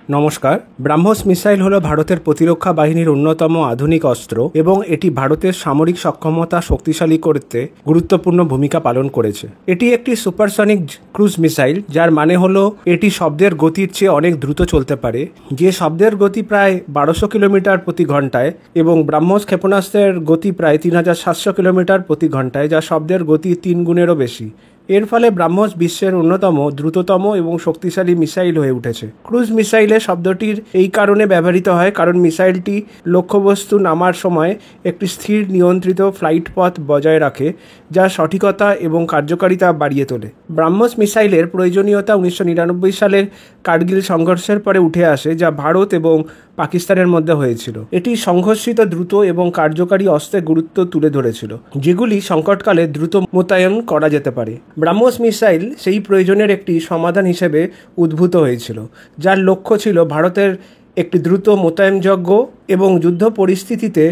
নমস্কার। ব্রাহ্মস মিসাইল হলো ভারতের প্রতিরক্ষা বাহিনীর অন্যতম আধুনিক অস্ত্র এবং এটি ভারতের সামরিক সক্ষমতা শক্তিশালী করতে গুরুত্বপূর্ণ ভূমিকা পালন করেছে। এটি একটি সুপারসনিক ক্রুজ মিসাইল, যার মানে হলো এটি শব্দের গতির চেয়ে অনেক দ্রুত চলতে পারে। যে শব্দের গতি প্রায় 1200 কিলোমিটার প্রতি ঘন্টায় এবং ব্রাহ্মস ক্ষেপণাস্ত্রের গতি প্রায় 3700 কিলোমিটার প্রতি ঘন্টায়, যা শব্দের গতি 3 গুণেরও বেশি। এর ফলে ব্রাহ্মস বিশ্বের অন্যতম দ্রুততম এবং শক্তিশালী মিসাইল হয়ে উঠেছে। ক্রুজ মিসাইলে শব্দটির এই কারণে ব্যবহৃত হয় কারণ মিসাইলটি লক্ষ্যবস্তু নামার সময় একটি স্থির নিয়ন্ত্রিত ফ্লাইট পথ বজায় রাখে, যা সঠিকতা এবং কার্যকারিতা বাড়িয়ে তোলে। ব্রাহ্মস মিসাইলের প্রয়োজনীয়তা 1999 সালের কার্গিল সংঘর্ষের পরে উঠে আসে, যা ভারত এবং পাকিস্তানের মধ্যে হয়েছিল। এটি সংঘর্ষিত দ্রুত এবং কার্যকারী অস্ত্রের গুরুত্ব তুলে ধরেছিল, যেগুলি সংকটকালে দ্রুত মোতায়েন করা যেতে পারে। ব্রাহ্মস মিসাইল সেই প্রয়োজনের একটি সমাধান হিসেবে উদ্ভূত হয়েছিল, যার লক্ষ্য ছিল ভারতের একটি দ্রুত মোতায়েনযোগ্য এবং যুদ্ধ পরিস্থিতিতে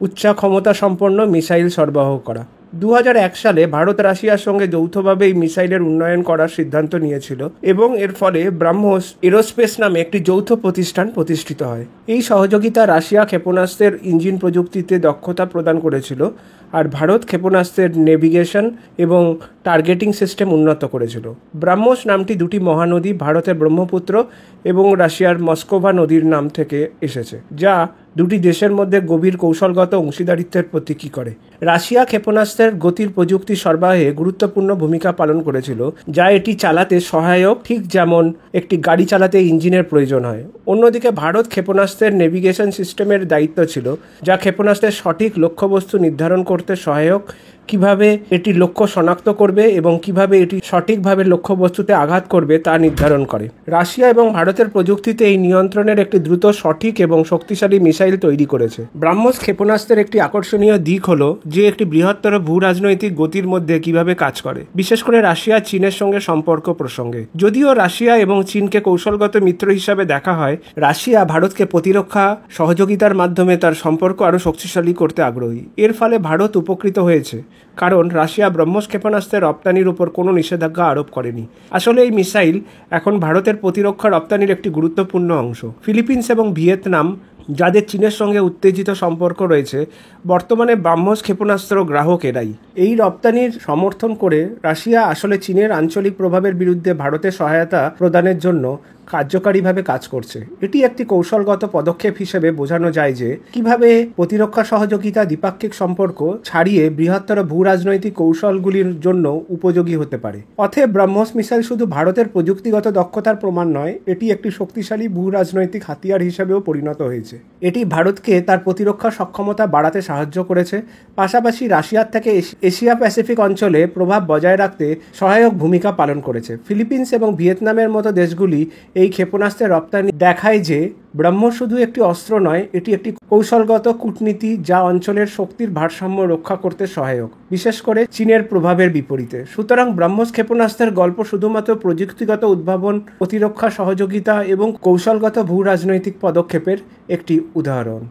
উচ্চ ক্ষমতা সম্পন্ন মিসাইল সরবরাহ করা। 2001 সালে ভারত রাশিয়ার সঙ্গে যৌথভাবে এই মিসাইলের উন্নয়ন করার সিদ্ধান্ত নিয়েছিল এবং এর ফলে ব্রাহ্মস এরোস্পেস নামে একটি যৌথ প্রতিষ্ঠান প্রতিষ্ঠিত হয়। এই সহযোগিতা রাশিয়া ক্ষেপণাস্ত্রের ইঞ্জিন প্রযুক্তিতে দক্ষতা প্রদান করেছিল, আর ভারত ক্ষেপণাস্ত্রের নেভিগেশন এবং টার্গেটিং সিস্টেম উন্নত করেছিল। ব্রাহ্মস নামটি দুটি মহানদী, ভারতের ব্রহ্মপুত্র এবং রাশিয়ার মস্কোভা নদীর নাম থেকে এসেছে, যা দুটি দেশের মধ্যে গভীর কৌশলগত অংশীদারিত্বের প্রতীকী করে। রাশিয়া ক্ষেপণাস্ত্রের গতির প্রযুক্তি সরবরাহে গুরুত্বপূর্ণ ভূমিকা পালন করেছিল, যা এটি চালাতে সহায়ক, ঠিক যেমন একটি গাড়ি চালাতে ইঞ্জিনের প্রয়োজন হয়। অন্যদিকে ভারত ক্ষেপণাস্ত্রের নেভিগেশন সিস্টেমের দায়িত্ব ছিল, যা ক্ষেপণাস্ত্রের সঠিক লক্ষ্যবস্তু নির্ধারণ করতে সহায়ক, কিভাবে এটি লক্ষ্য শনাক্ত করবে এবং কিভাবে এটি সঠিকভাবে লক্ষ্যবস্তুতে আঘাত করবে তা নির্ধারণ করে। রাশিয়া এবং ভারতের প্রযুক্তিতে এই নিয়ন্ত্রণের একটি দ্রুত, সঠিক এবং শক্তিশালী মিসাইল তৈরি করেছে। ব্রাহ্মস ক্ষেপণাস্ত্রের একটি আকর্ষণীয় দিক হলো যে একটি বৃহত্তর ভূ রাজনৈতিক গতির মধ্যে কিভাবে কাজ করে, বিশেষ করে রাশিয়া চীনের সঙ্গে সম্পর্ক প্রসঙ্গে। যদিও রাশিয়া এবং চীনকে কৌশলগত মিত্র হিসাবে দেখা হয়, রাশিয়া ভারতকে প্রতিরক্ষা সহযোগিতার মাধ্যমে তার সম্পর্ক আরও শক্তিশালী করতে আগ্রহী। এর ফলে ভারত উপকৃত হয়েছে, কারণ রাশিয়া ব্রহ্মস ক্ষেপণাস্ত্রের রপ্তানির উপর কোনো নিষেধাজ্ঞা আরোপ করেনি। আসলে এই মিসাইল এখন ভারতের প্রতিরক্ষা রপ্তানির একটি গুরুত্বপূর্ণ অংশ। ফিলিপিন্স এবং ভিয়েতনাম, যাদের চীনের সঙ্গে উত্তেজিত সম্পর্ক রয়েছে, বর্তমানে ব্রাহ্মস ক্ষেপণাস্ত্র গ্রাহক এরাই। এই রপ্তানির সমর্থন করে রাশিয়া আসলে চীনের আঞ্চলিক প্রভাবের বিরুদ্ধে ভারতের সহায়তা প্রদানের জন্য কার্যকারীভাবে কাজ করছে। এটি একটি কৌশলগত পদক্ষেপ হিসেবে বোঝানো যায় যে কিভাবে প্রতিরক্ষা সহযোগিতা দ্বিপাক্ষিক সম্পর্ক ছাড়িয়ে বৃহত্তর ভূ রাজনৈতিক কৌশলগুলির জন্য উপযোগী হতে পারে। অতএব ব্রাহ্মস মিসাইল শুধু ভারতের প্রযুক্তিগত দক্ষতার প্রমাণ নয়, এটি একটি শক্তিশালী ভূ রাজনৈতিক হাতিয়ার হিসেবেও পরিণত হয়েছে। এটি ভারতকে তার প্রতিরক্ষা সক্ষমতা বাড়াতে সাহায্য করেছে, পাশাপাশি রাশিয়ার থেকে এশিয়া প্যাসিফিক অঞ্চলে প্রভাব বজায় রাখতে সহায়ক ভূমিকা পালন করেছে। ফিলিপিন্স এবং ভিয়েতনামের মতো দেশগুলি এই ক্ষেপণাস্ত্রের রপ্তানি দেখায় যে ব্রাহ্মস শুধু একটি অস্ত্র নয়, এটি একটি কৌশলগত কূটনীতি যা অঞ্চলের শক্তির ভারসাম্য রক্ষা করতে সহায়ক, বিশেষ করে চীনের প্রভাবের বিপরীতে। সুতরাং ব্রাহ্মস ক্ষেপণাস্ত্রের গল্প শুধুমাত্র প্রযুক্তিগত উদ্ভাবন, প্রতিরক্ষা সহযোগিতা এবং কৌশলগত ভূ রাজনৈতিক পদক্ষেপের একটি উদাহরণ।